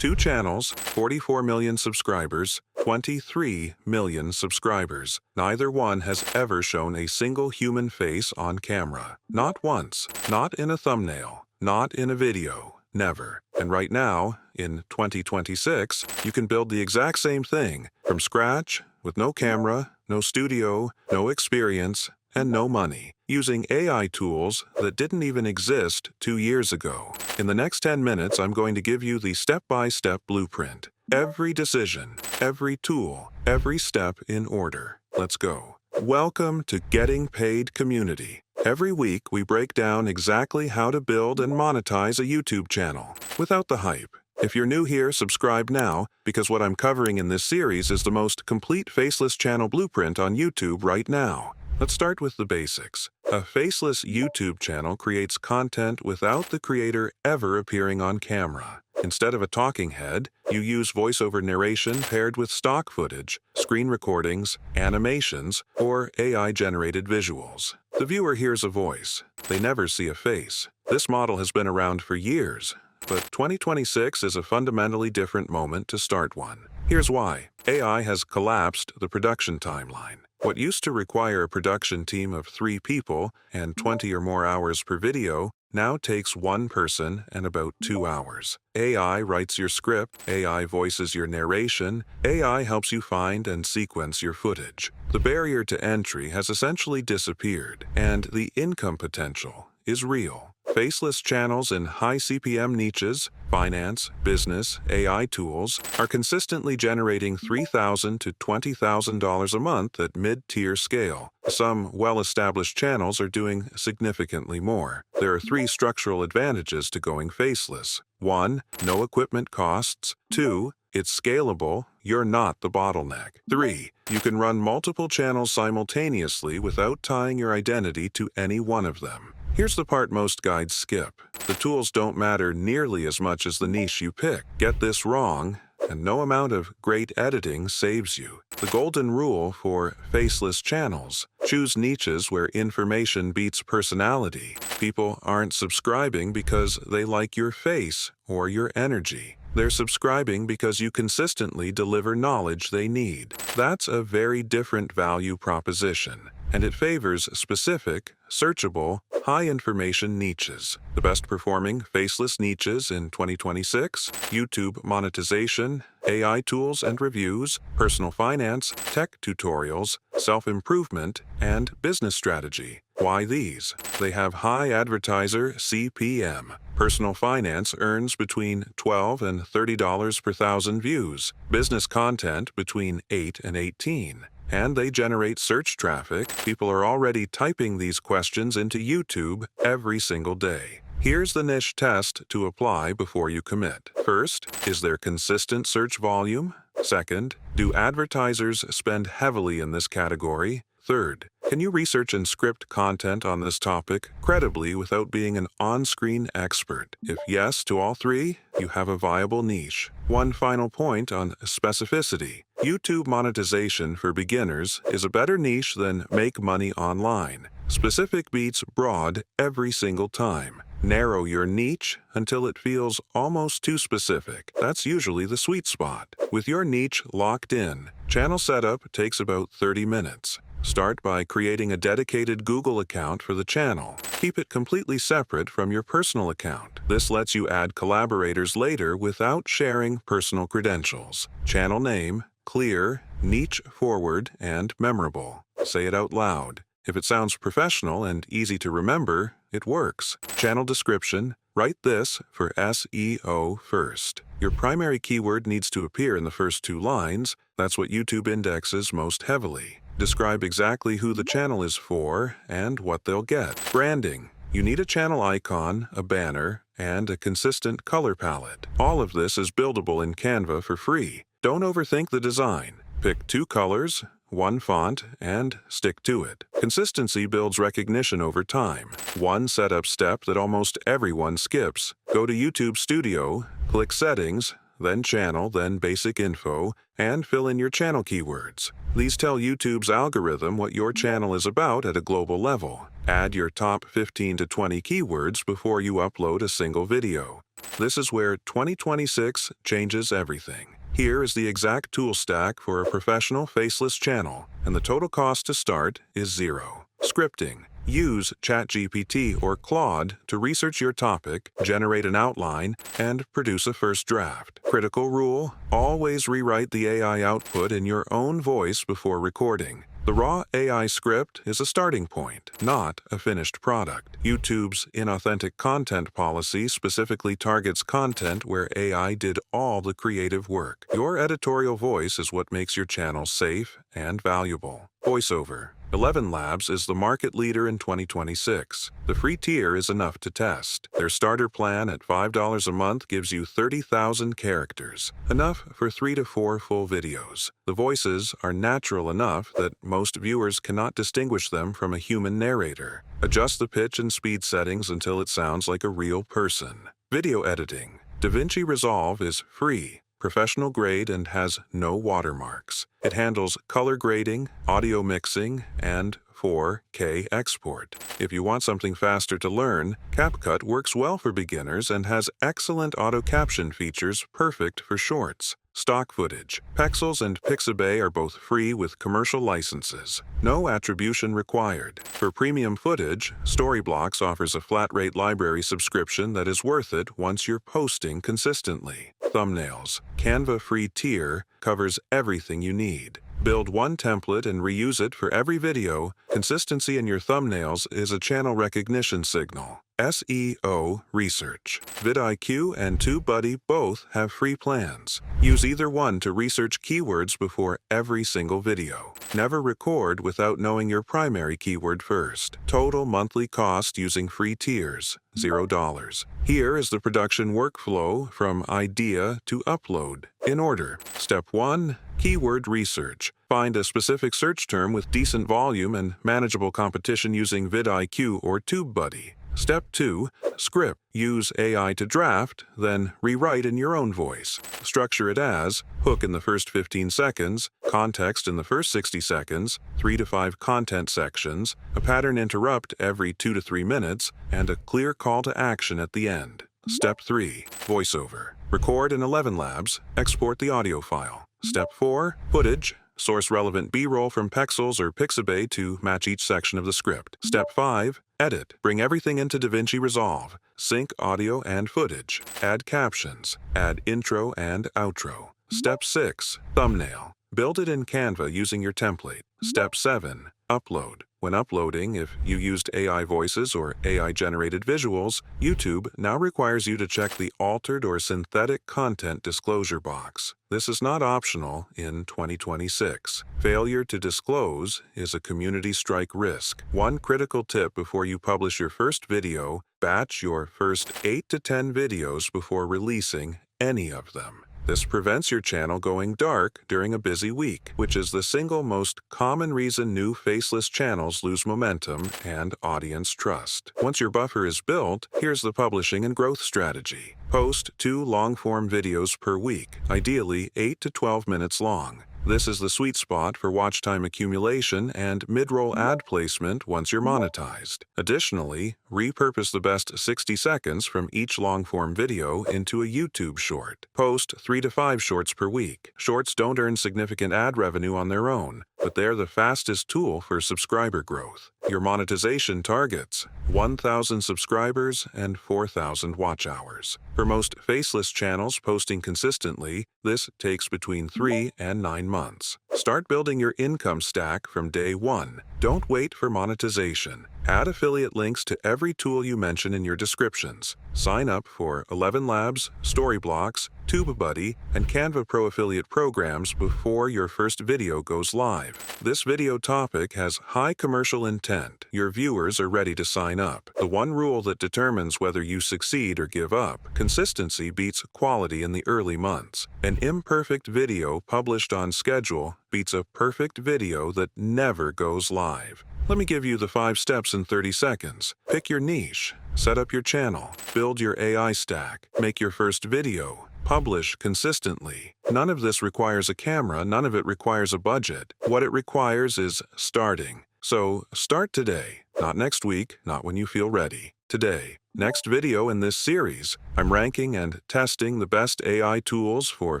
2 channels, 44 million subscribers, 23 million subscribers. Neither one has ever shown a single human face on camera. Not once. Not in a thumbnail. Not in a video. Never. And right now, in 2026, you can build the exact same thing from scratch, with no camera, no studio, no experience, and no money, using AI tools that didn't even exist 2 years ago. In the next 10 minutes, I'm going to give you the step-by-step blueprint. Every decision, every tool, every step in order. Let's go. Welcome to Getting Paid Community. Every week, we break down exactly how to build and monetize a YouTube channel without the hype. If you're new here, subscribe now, because what I'm covering in this series is the most complete faceless channel blueprint on YouTube right now. Let's start with the basics. A faceless YouTube channel creates content without the creator ever appearing on camera. Instead of a talking head, you use voiceover narration paired with stock footage, screen recordings, animations, or AI-generated visuals. The viewer hears a voice. They never see a face. This model has been around for years, but 2026 is a fundamentally different moment to start one. Here's why. AI has collapsed the production timeline. What used to require a production team of 3 people and 20 or more hours per video now takes 1 person and about 2 hours. AI writes your script, AI voices your narration, AI helps you find and sequence your footage. The barrier to entry has essentially disappeared, and the income potential is real. Faceless channels in high CPM niches, finance, business, AI tools, are consistently generating $3,000 to $20,000 a month at mid-tier scale. Some well-established channels are doing significantly more. There are 3 structural advantages to going faceless. 1. No equipment costs. 2. It's scalable. You're not the bottleneck. 3. You can run multiple channels simultaneously without tying your identity to any one of them. Here's the part most guides skip. The tools don't matter nearly as much as the niche you pick. Get this wrong, and no amount of great editing saves you. The golden rule for faceless channels: choose niches where information beats personality. People aren't subscribing because they like your face or your energy. They're subscribing because you consistently deliver knowledge they need. That's a very different value proposition, and it favors specific, searchable, high-information niches. The best-performing faceless niches in 2026: YouTube monetization, AI tools and reviews, personal finance, tech tutorials, self-improvement, and business strategy. Why these? They have high advertiser CPM. Personal finance earns between $12 and $30 per thousand views. Business content between 8 and 18. And they generate search traffic. People are already typing these questions into YouTube every single day. Here's the niche test to apply before you commit. First, is there consistent search volume? Second, do advertisers spend heavily in this category? Third, can you research and script content on this topic credibly without being an on-screen expert? If yes to all 3, you have a viable niche. One final point on specificity. YouTube monetization for beginners is a better niche than make money online. Specific beats broad every single time. Narrow your niche until it feels almost too specific. That's usually the sweet spot. With your niche locked in, channel setup takes about 30 minutes. Start by creating a dedicated Google account for the channel. Keep it completely separate from your personal account. This lets you add collaborators later without sharing personal credentials. Channel name: clear, niche forward, and memorable. Say it out loud. If it sounds professional and easy to remember, it works. Channel description: write this for SEO first. Your primary keyword needs to appear in the first 2 lines. That's what YouTube indexes most heavily. Describe exactly who the channel is for and what they'll get. Branding: you need a channel icon, a banner, and a consistent color palette. All of this is buildable in Canva for free. Don't overthink the design. Pick 2 colors, 1 font, and stick to it. Consistency builds recognition over time. One setup step that almost everyone skips: go to YouTube Studio, click Settings, then Channel, then Basic Info, and fill in your channel keywords. These tell YouTube's algorithm what your channel is about at a global level. Add your top 15 to 20 keywords before you upload a single video. This is where 2026 changes everything. Here is the exact tool stack for a professional faceless channel, and the total cost to start is $0. Scripting. Use ChatGPT or Claude to research your topic, generate an outline, and produce a first draft. Critical rule: always rewrite the AI output in your own voice before recording. The raw AI script is a starting point, not a finished product. YouTube's inauthentic content policy specifically targets content where AI did all the creative work. Your editorial voice is what makes your channel safe and valuable. Voiceover. 11 Labs is the market leader in 2026. The free tier is enough to test. Their starter plan at $5 a month gives you 30,000 characters, enough for 3 to 4 full videos. The voices are natural enough that most viewers cannot distinguish them from a human narrator. Adjust the pitch and speed settings until it sounds like a real person. Video editing. DaVinci Resolve is free, professional grade, and has no watermarks. It handles color grading, audio mixing, and 4K export. If you want something faster to learn, CapCut works well for beginners and has excellent auto caption features perfect for shorts. Stock footage. Pexels and Pixabay are both free with commercial licenses. No attribution required. For premium footage, Storyblocks offers a flat-rate library subscription that is worth it once you're posting consistently. Thumbnails. Canva free tier covers everything you need. Build one template and reuse it for every video. Consistency in your thumbnails is a channel recognition signal. SEO research. vidIQ and TubeBuddy both have free plans. Use either one to research keywords before every single video. Never record without knowing your primary keyword first. Total monthly cost using free tiers, $0. Here is the production workflow from idea to upload. In order. Step 1. Keyword research. Find a specific search term with decent volume and manageable competition using vidIQ or TubeBuddy. Step 2. Script. Use AI to draft, then rewrite in your own voice. Structure it as hook in the first 15 seconds, context in the first 60 seconds, 3 to 5 content sections, a pattern interrupt every 2 to 3 minutes, and a clear call to action at the end. Step 3. Voiceover. Record in 11 Labs, export the audio file. Step 4. Footage. Source relevant B-roll from Pexels or Pixabay to match each section of the script. Step 5. Edit. Bring everything into DaVinci Resolve. Sync audio and footage. Add captions. Add intro and outro. Step 6. Thumbnail. Build it in Canva using your template. Step 7. Upload. When uploading, if you used AI voices or AI-generated visuals, YouTube now requires you to check the altered or synthetic content disclosure box. This is not optional in 2026. Failure to disclose is a community strike risk. One critical tip before you publish your first video: batch your first 8 to 10 videos before releasing any of them. This prevents your channel going dark during a busy week, which is the single most common reason new faceless channels lose momentum and audience trust. Once your buffer is built, here's the publishing and growth strategy. Post 2 long-form videos per week, ideally 8 to 12 minutes long. This is the sweet spot for watch time accumulation and mid-roll ad placement once you're monetized. Additionally, repurpose the best 60 seconds from each long-form video into a YouTube short. Post 3 to 5 shorts per week. Shorts don't earn significant ad revenue on their own, but they're the fastest tool for subscriber growth. Your monetization targets: 1,000 subscribers and 4,000 watch hours. For most faceless channels posting consistently, this takes between 3 and 9 months. Start building your income stack from day one. Don't wait for monetization. Add affiliate links to every tool you mention in your descriptions. Sign up for 11 Labs, Storyblocks, TubeBuddy, and Canva Pro affiliate programs before your first video goes live. This video topic has high commercial intent. Your viewers are ready to sign up. The one rule that determines whether you succeed or give up: consistency beats quality in the early months. An imperfect video published on schedule beats a perfect video that never goes live. Let me give you the 5 steps in 30 seconds. Pick your niche. Set up your channel. Build your AI stack. Make your first video. Publish consistently. None of this requires a camera. None of it requires a budget. What it requires is starting. So start today. Not next week, not when you feel ready. Today. Next video in this series, I'm ranking and testing the best AI tools for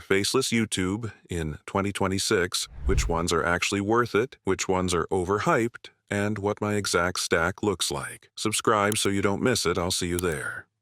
faceless YouTube in 2026, which ones are actually worth it, which ones are overhyped, and what my exact stack looks like. Subscribe so you don't miss it. I'll see you there.